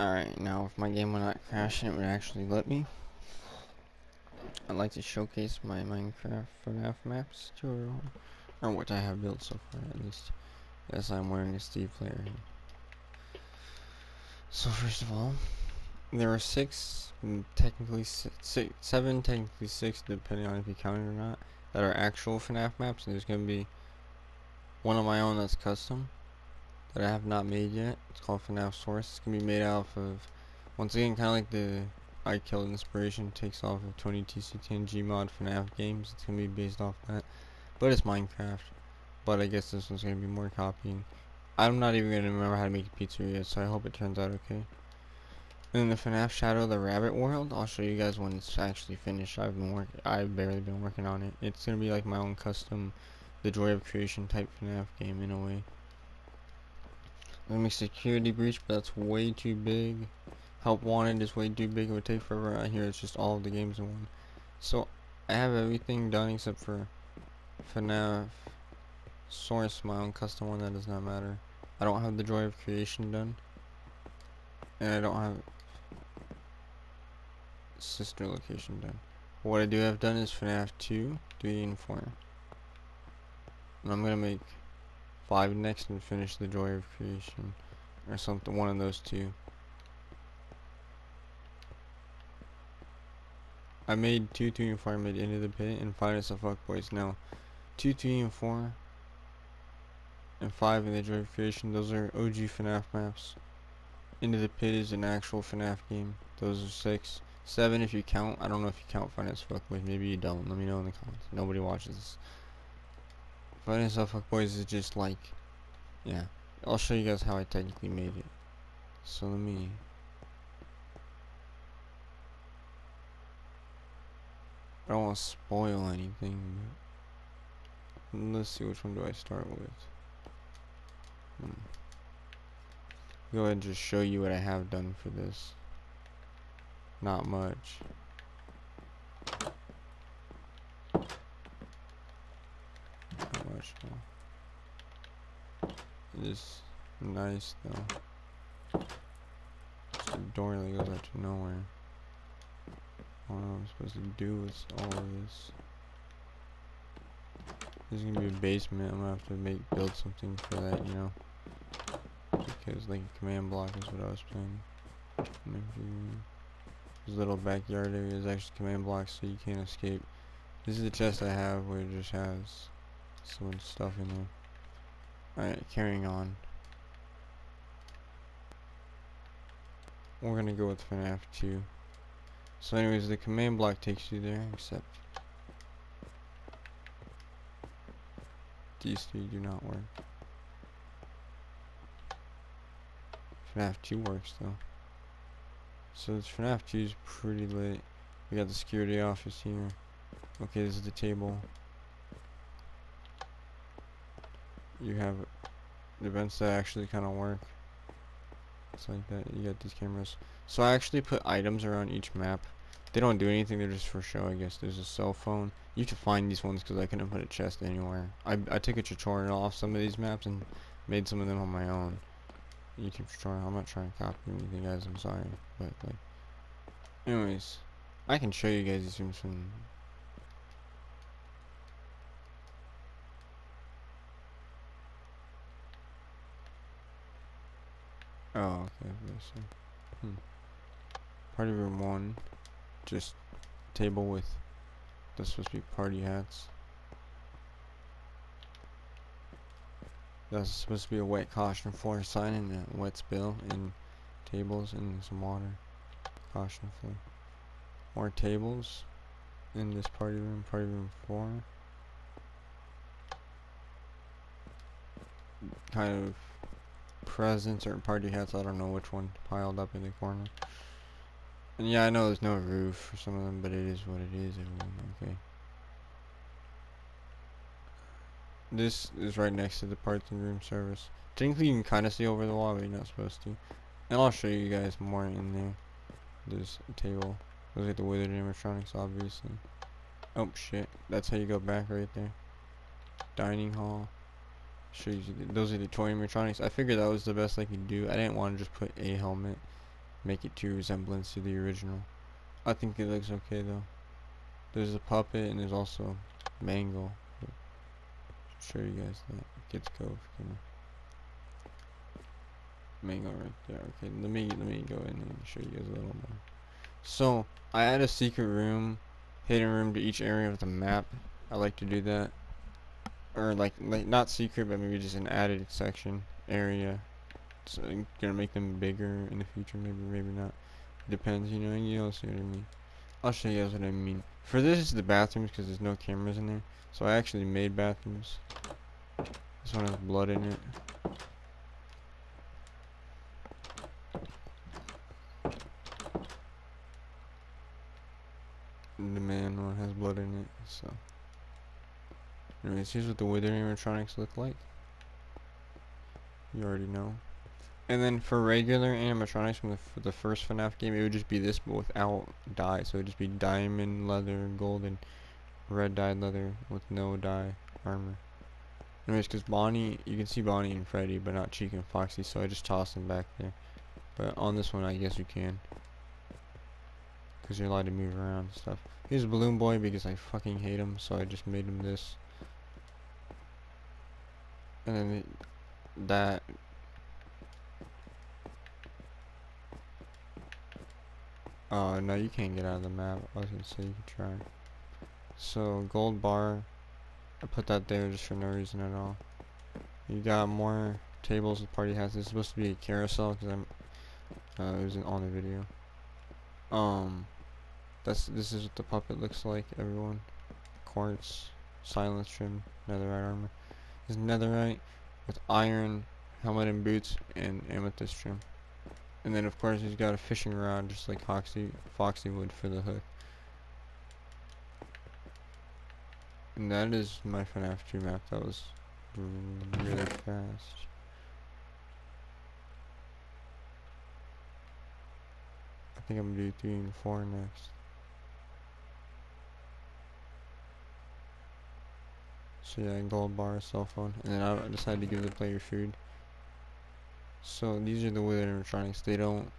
Alright, now if my game will not crash and it would actually let me, I'd like to showcase my Minecraft FNAF maps to everyone, or what I have built so far at least, as I'm wearing a Steve player here. So first of all, there are seven, technically six, depending on if you count it or not, that are actual FNAF maps, and there's going to be one of my own that's custom, that I have not made yet. It's called FNAF Source. It's going to be made out of, once again, kind of like the I Killed inspiration takes off of 20TC10 Gmod FNAF games. It's going to be based off that, but it's Minecraft. But I guess this one's going to be more copying. I'm not even going to remember how to make a pizza yet, so I hope it turns out okay. And then the FNAF Shadow of the Rabbit World, I'll show you guys when it's actually finished. I've barely been working on it. It's going to be like my own custom, the joy of creation type FNAF game in a way. Let me security breach, but that's way too big. Help wanted is way too big. It would take forever. Out here it's just all of the games in one. So I have everything done except for FNAF Source, my own custom one. That does not matter. I don't have the joy of creation done, and I don't have sister location done. But what I do have done is FNAF 2, 3, and 4. And I'm gonna make 5 next and finish the joy of creation, or something. One of those two. I made 2, 3, and 4. I made Into the Pit and Finest of Fuckboys. Now, 2, 3, and 4, and 5 in the Joy of Creation, those are OG FNAF maps. Into the Pit is an actual FNAF game. Those are 6. 7 if you count. I don't know if you count Finest of Fuckboys. Maybe you don't. Let me know in the comments. Nobody watches this. Finest of Fuckboys is just like, yeah. I'll show you guys how I technically made it. So let me... I don't want to spoil anything, but let's see, which one do I start with? Go ahead and just show you what I have done for this. Not much. Not much, no. It is nice, though. It's a door that goes out to nowhere. I don't know what I'm supposed to do with all of this. This is gonna be a basement. I'm gonna have to build something for that, you know. Because like a command block is what I was playing. This little backyard area is actually command blocks, so you can't escape. This is the chest I have where it just has some stuff in there. Alright, carrying on. We're gonna go with FNAF 2. So anyways, the command block takes you there, except these 3 do not work. FNAF 2 works though. So this FNAF 2 is pretty lit. We got the security office here. Okay, this is the table. You have the vents that actually kind of work. It's like that. You got these cameras. So I actually put items around each map. They don't do anything, they're just for show, I guess. There's a cell phone. You have to find these ones because I couldn't put a chest anywhere. I took a tutorial off some of these maps and made some of them on my own. YouTube tutorial. I'm not trying to copy anything, guys. I'm sorry. But, like, anyways, I can show you guys these things from... Oh, okay. Party room 1. Just table with, that's supposed to be party hats. That's supposed to be a wet caution floor sign and a wet spill and tables and some water. Caution floor. More tables in this party room 4. Kind of presents or party hats, I don't know which one, piled up in the corner. And yeah, I know there's no roof for some of them, but it is what it is, everyone. Okay. This is right next to the parts and room service. Technically, you can kind of see over the wall, but you're not supposed to. And I'll show you guys more in there. There's a table. Those are the withered animatronics, obviously. Oh, shit. That's how you go back right there. Dining hall. Show you, those are the toy animatronics. I figured that was the best I could do. I didn't want to just put a helmet. make it to resemblance to the original. I think it looks okay though. There's a puppet and there's also Mango. I'll show you guys that. Kids Cove. Mango right there. Okay, let me go in and show you guys a little more. So I add a secret room, hidden room to each area of the map. I like to do that, or like not secret, but maybe just an added section area. So I'm gonna make them bigger in the future, maybe not. Depends, you know, see what I mean. I'll show you guys what I mean. For this is the bathrooms because there's no cameras in there. So I actually made bathrooms. This one has blood in it. And the man one has blood in it, so. Anyways, here's what the wither animatronics look like. You already know. And then for regular animatronics from the first FNAF game, it would just be this, but without dye. So it would just be diamond leather, gold, and red dyed leather with no dye armor. Anyways, because Bonnie, you can see Bonnie and Freddy, but not Chica and Foxy, so I just tossed them back there. But on this one, I guess you can. Because you're allowed to move around and stuff. Here's Balloon Boy because I fucking hate him, so I just made him this. And then that. Oh, no, you can't get out of the map. I was gonna say you could try. So, gold bar. I put that there just for no reason at all. You got more tables with party hats. This is supposed to be a carousel because it was on the video. This is what the puppet looks like, everyone. Quartz, silence trim, netherite armor. This is netherite with iron, helmet and boots, and amethyst trim. And then of course he's got a fishing rod just like Foxy would for the hook. And that is my FNAF 2 map. That was really fast. I think I'm gonna do 3 and 4 next. So yeah, gold bar, cell phone, and then I decided to give the player food. So these are the wither animatronics. They don't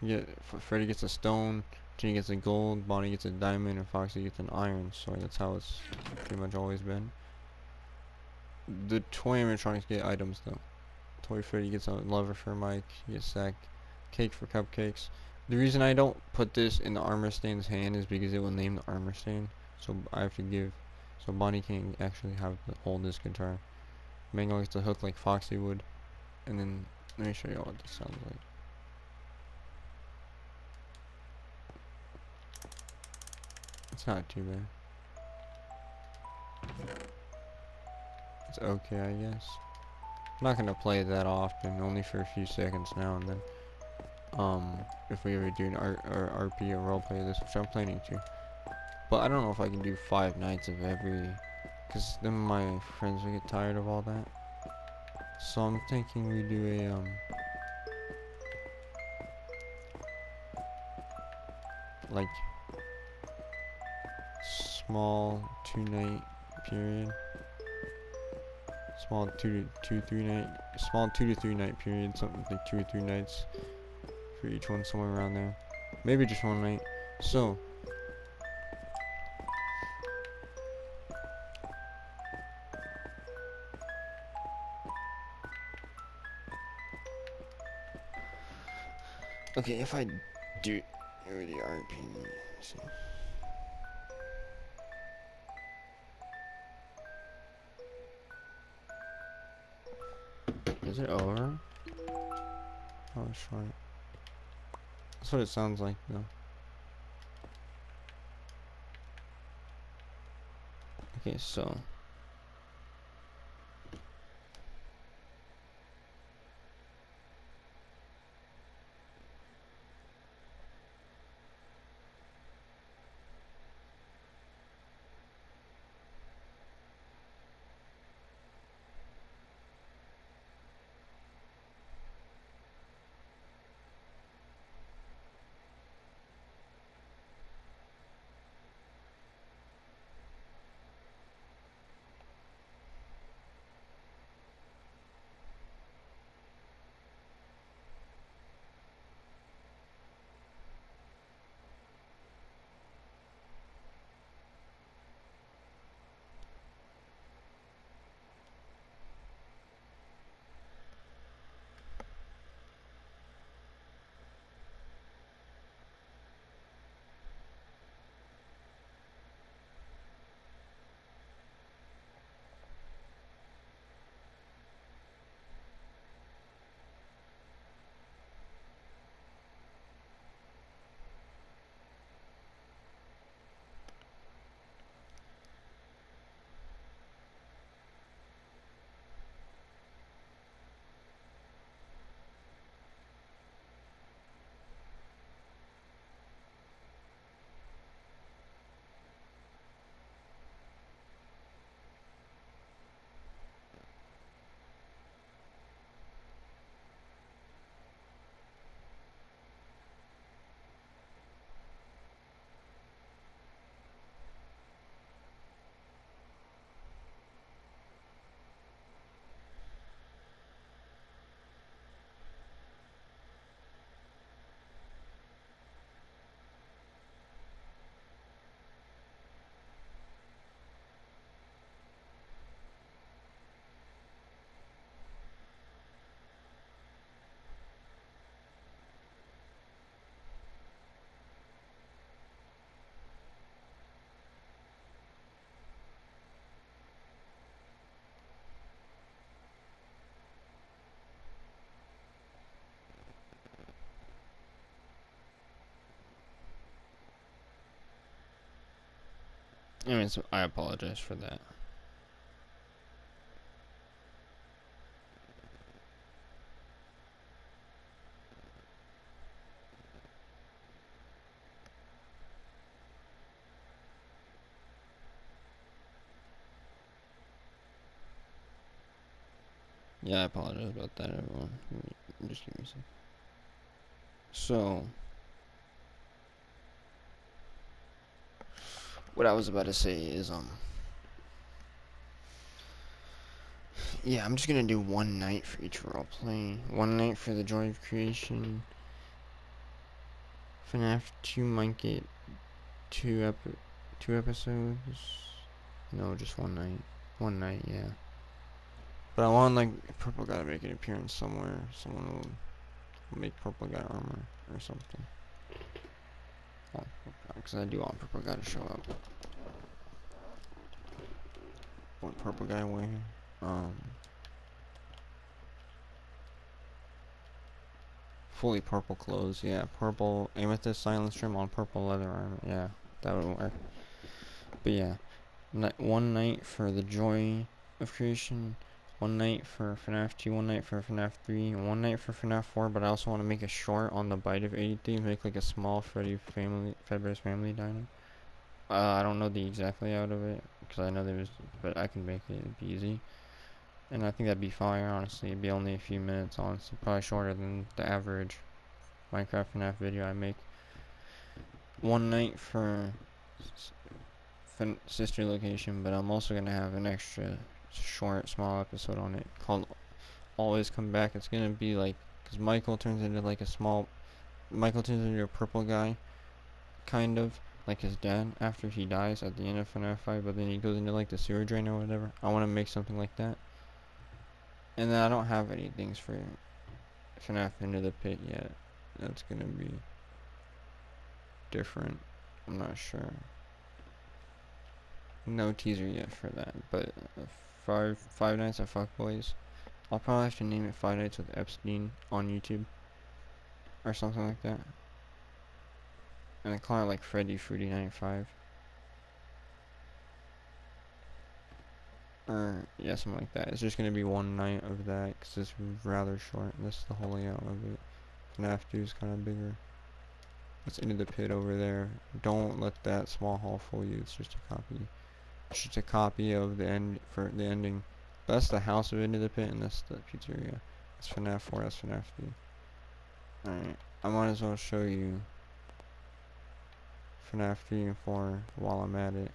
get. Freddy gets a stone, Ginny gets a gold, Bonnie gets a diamond, and Foxy gets an iron. So that's how it's pretty much always been. The toy animatronics get items though. Toy Freddy gets a lover for Mike. He gets sack, cake for cupcakes. The reason I don't put this in the armor stain's hand is because it will name the armor stain. So I have to give. So Bonnie can't actually hold this guitar. Mango gets a hook like Foxy would. And then, let me show you what this sounds like. It's not too bad. It's okay, I guess. I'm not gonna play it that often, only for a few seconds now and then. If we ever do an RP or roleplay of this, which I'm planning to. But I don't know if I can do 5 nights of every, because then my friends will get tired of all that. So I'm thinking we do a, like, small 2-night period. Small 2 to 3 night period, something like 2 or 3 nights for each one, somewhere around there. Maybe just 1 night. So, okay, if I do the RP, so. Is it over? Oh, short. That's what it sounds like, though. Okay, so. Anyways, I apologize for that. Yeah, I apologize about that, everyone. Just give me a second. So, what I was about to say is, yeah, I'm just gonna do one night for each roleplay. One night for the joy of creation. FNAF 2 might get two episodes. No, just one night. One night, yeah. But I want, like, Purple Guy to make an appearance somewhere. Someone will make Purple Guy armor or something. Because I do want Purple Guy to show up. What Purple Guy wear? Fully purple clothes, yeah. Purple amethyst silence trim on purple leather armor, yeah. That would work. But yeah. One night for the joy of creation. One night for FNAF 2, one night for FNAF 3, and one night for FNAF 4, but I also want to make a short on the Bite of 80, make like a small Fredbear's Family Diner. I don't know the exact layout of it, because I know there was, but I can make it, it'd be easy. And I think that'd be fire, honestly. It'd be only a few minutes, honestly. Probably shorter than the average Minecraft FNAF video I make. One night for sister location, but I'm also gonna have an extra short, small episode on it called Always Come Back. It's gonna be like, because Michael turns into like Michael turns into a purple guy, kind of like his dad after he dies at the end of FNAF 5, but then he goes into like the sewer drain or whatever. I want to make something like that. And then I don't have any things for FNAF Into the Pit yet. That's gonna be different. I'm not sure. No teaser yet for that, but Five Nights at Fuckboys. I'll probably have to name it Five Nights with Epstein on YouTube or something like that, and I call it like Freddy Fruity 95 or yeah, something like that. It's just gonna be one night of that because it's rather short. And that's the whole layout of it. FNAF 2 is kind of bigger. It's Into the Pit over there. Don't let that small hall fool you. It's just a copy. It's just a copy of the end for the ending. That's the house of Into the Pit, and that's the pizzeria. That's FNAF 4. That's FNAF 3. Alright, I might as well show you FNAF 3 and 4 while I'm at it.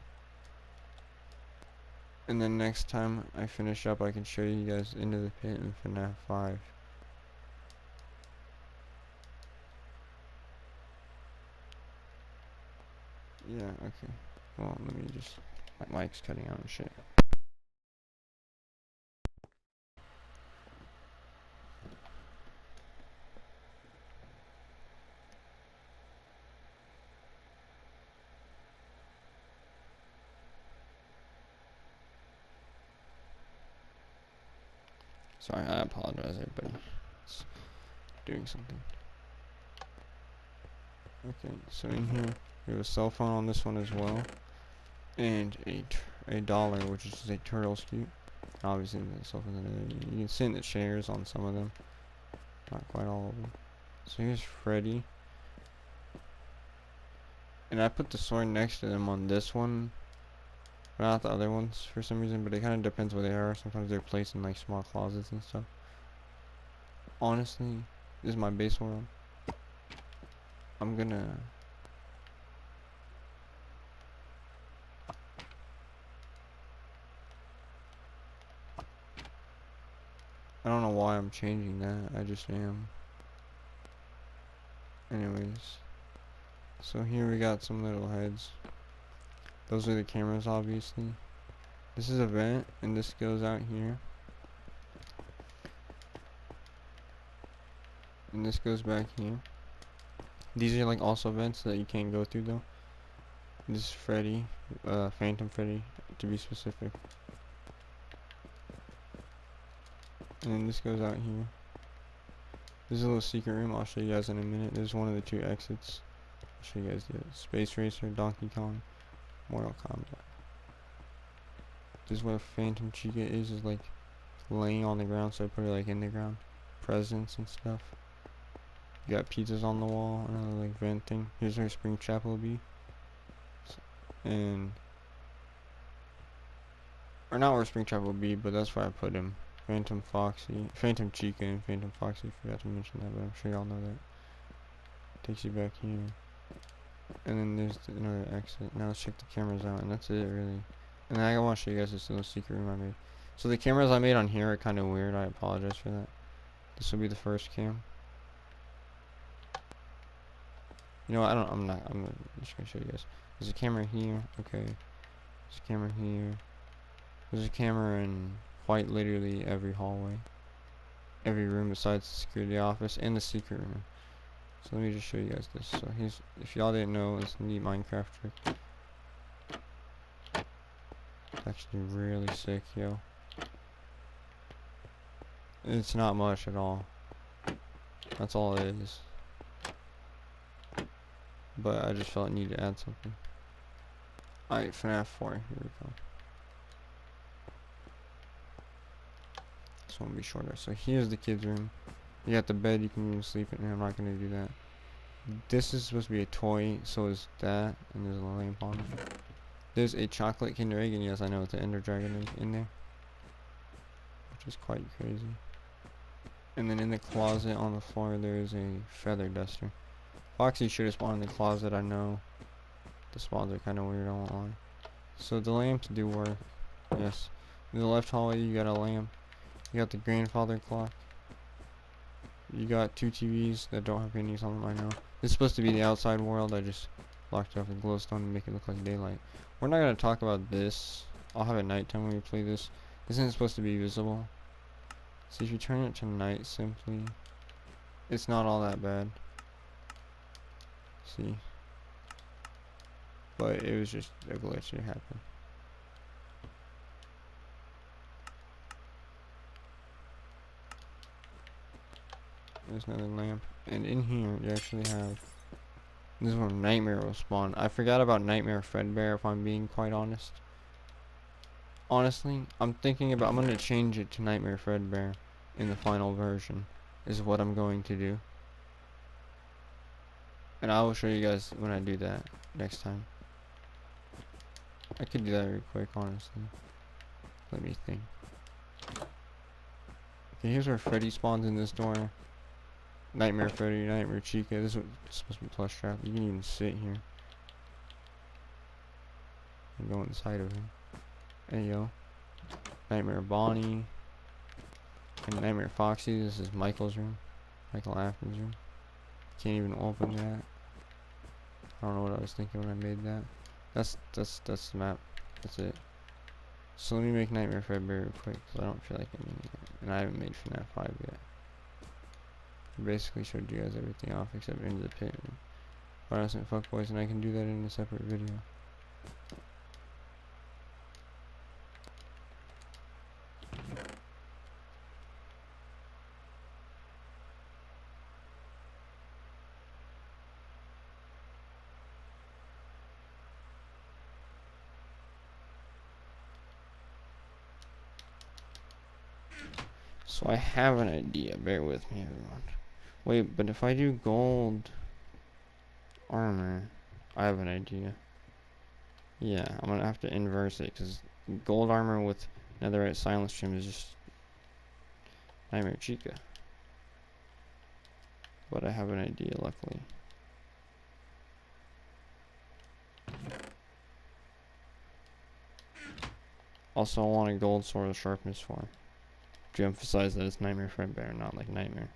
And then next time I finish up, I can show you guys Into the Pit and FNAF 5. Yeah, okay. Well, let me just... My mic's cutting out and shit. Sorry, I apologize, everybody. It's doing something. Okay, so in here, we have a cell phone on this one as well. And a dollar, which is just a turtle scoop. Obviously, the cell phone, you can sit in the chairs on some of them. Not quite all of them. So here's Freddy. And I put the sword next to them on this one. But not the other ones for some reason, but it kind of depends where they are. Sometimes they're placed in like small closets and stuff. Honestly, this is my base world. I'm gonna... I don't know why I'm changing that, I just am. Anyways. So here we got some little heads. Those are the cameras, obviously. This is a vent, and this goes out here. And this goes back here. These are like also vents that you can't go through though. This is Freddy, Phantom Freddy, to be specific. And then this goes out here. This is a little secret room, I'll show you guys in a minute. There's one of the two exits. I'll show you guys the Space Racer, Donkey Kong, Mortal Kombat. This is where Phantom Chica is like laying on the ground, so I put her like in the ground. Presents and stuff. You got pizzas on the wall, another like vent thing. Here's where Spring Chapel will be. And or not where Spring Chapel will be, but that's where I put him. Phantom Chica and Phantom Foxy. Forgot to mention that, but I'm sure y'all know that. Takes you back here. And then there's another exit. Now let's check the cameras out, and that's it really. And then I want to show you guys this little secret room I made. So the cameras I made on here are kind of weird. I apologize for that. This will be the first cam. You know what? I'm just gonna show you guys. There's a camera here. Okay. There's a camera here. There's a camera in quite literally every hallway. Every room besides the security office and the secret room. So let me just show you guys this. So here's, if y'all didn't know, it's a neat Minecraft trick. It's actually really sick, yo. It's not much at all. That's all it is. But I just felt I needed to add something. Alright, FNAF 4, here we go. This one will be shorter. So here's the kids' room. You got the bed, you can even sleep in. I'm not going to do that. This is supposed to be a toy, so is that, and there's a lamp on it. There's a chocolate Kinder Egg, and yes, I know it's an Ender Dragon egg in there, which is quite crazy. And then in the closet on the floor, there's a feather duster. Foxy should have spawned in the closet, I know. The spawns are kind of weird, I won't lie. So the lamps do work, yes. In the left hallway, you got a lamp. You got the grandfather clock. You got 2 TVs that don't have pennies on them, I know. This is supposed to be the outside world. I just blocked it off with glowstone to make it look like daylight. We're not going to talk about this. I'll have it nighttime when we play this. This isn't supposed to be visible. So if you turn it to night simply, it's not all that bad. See? But it was just a glitch that happened. There's another lamp. And in here, you actually have... This is where Nightmare will spawn. I forgot about Nightmare Fredbear, if I'm being quite honest. Honestly, I'm going to change it to Nightmare Fredbear in the final version. Is what I'm going to do. And I will show you guys when I do that next time. I could do that real quick, honestly. Let me think. Okay, here's where Freddy spawns in this door. Nightmare Freddy, Nightmare Chica. This is supposed to be plush trap. You can even sit here and go inside of him. Hey yo. Nightmare Bonnie and Nightmare Foxy. This is Michael's room. Michael Afton's room. Can't even open that. I don't know what I was thinking when I made that. That's the map. That's it. So let me make Nightmare Fredbear real quick, because I don't feel like I need it. And I haven't made FNAF 5 yet. I basically showed you guys everything off except into the pit. Innocent fuckboys, and I can do that in a separate video. So I have an idea. Bear with me, everyone. Wait, but if I do gold armor, I have an idea. Yeah, I'm gonna have to inverse it, because gold armor with netherite silence trim is just Nightmare Chica. But I have an idea, luckily. Also, I want a gold sword of sharpness 4. To emphasize that it's Nightmare Fredbear, not like Nightmare.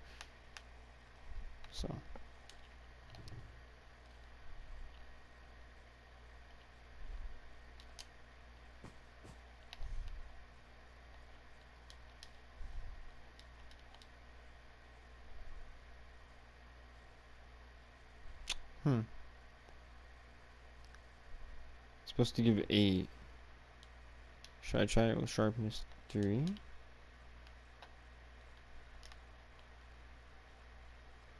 So. It's supposed to give 8. Should I try it with sharpness 3?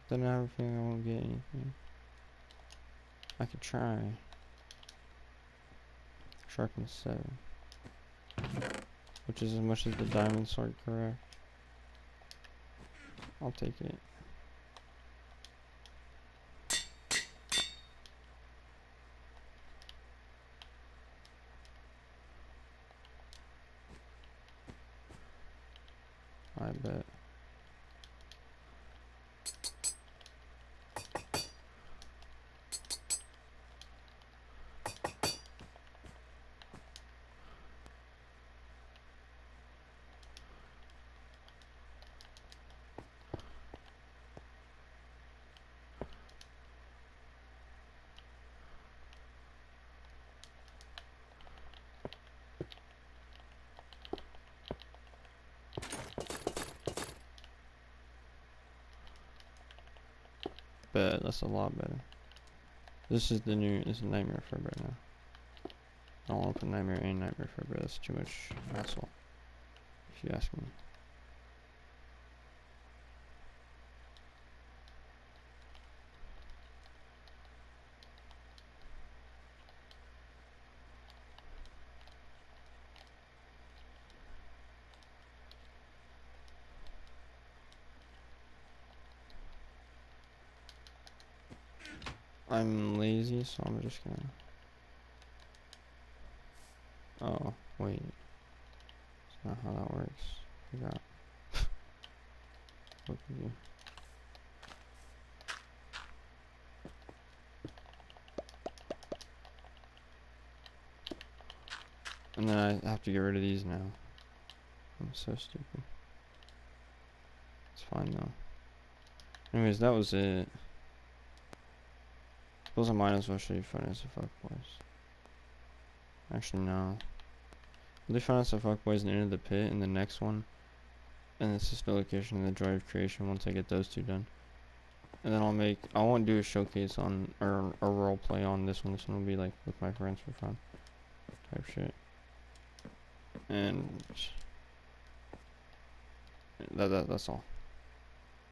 Then I have a feeling I won't get anything. I could try. Sharpness 7. which is as much as the diamond sword, correct? I'll take it. I bet. Bet, that's a lot better. This is Nightmare Fib right now. I don't want to put Nightmare and Nightmare Fib, that's too much hassle, if you ask me. I'm lazy, so I'm just gonna... Oh, wait. That's not how that works. Forgot. Look at you. And then I have to get rid of these now. I'm so stupid. It's fine though. Anyways, that was it. Suppose I might as well show you FNAF Fuckboys. Actually, no. We'll do FNAF Fuckboys and Enter the Pit in the next one. And the sister location and the Joy of Creation once I get those two done. And then I won't do a showcase on, or a role play on this one. This one will be like with my friends for fun. Type shit. And that's all.